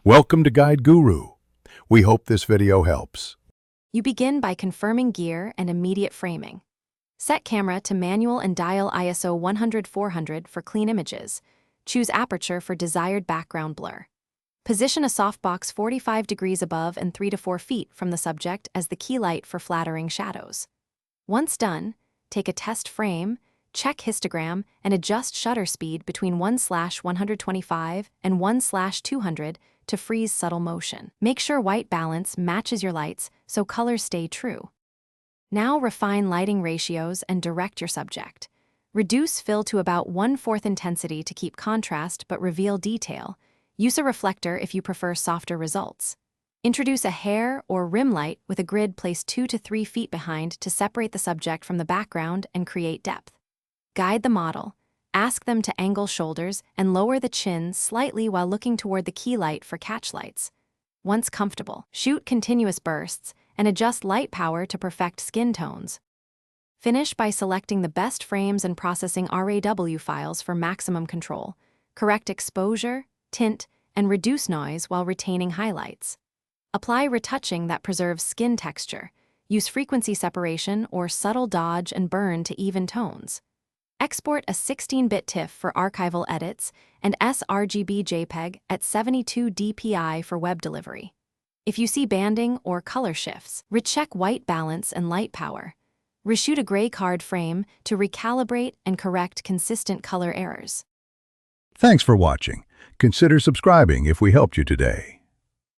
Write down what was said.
Welcome to Guide Guru. We hope this video helps. You begin by confirming gear and immediate framing. Set camera to manual and dial ISO 100-400 for clean images. Choose aperture for desired background blur. Position a softbox 45 degrees above and 3 to 4 feet from the subject as the key light for flattering shadows. Once done, take a test frame, check histogram, and adjust shutter speed between 1/125 and 1/200 to freeze subtle motion. Make sure white balance matches your lights so colors stay true. Now refine lighting ratios and direct your subject. Reduce fill to about 1/4 intensity to keep contrast but reveal detail. Use a reflector if you prefer softer results. Introduce a hair or rim light with a grid placed 2 to 3 feet behind to separate the subject from the background and create depth. Guide the model. Ask them to angle shoulders and lower the chin slightly while looking toward the key light for catch lights. Once comfortable, shoot continuous bursts and adjust light power to perfect skin tones. Finish by selecting the best frames and processing RAW files for maximum control. Correct exposure, tint, and reduce noise while retaining highlights. Apply retouching that preserves skin texture. Use frequency separation or subtle dodge and burn to even tones. Export a 16-bit TIFF for archival edits and sRGB JPEG at 72 dpi for web delivery. If you see banding or color shifts, recheck white balance and light power. Reshoot a gray card frame to recalibrate and correct consistent color errors. Thanks for watching. Consider subscribing if we helped you today.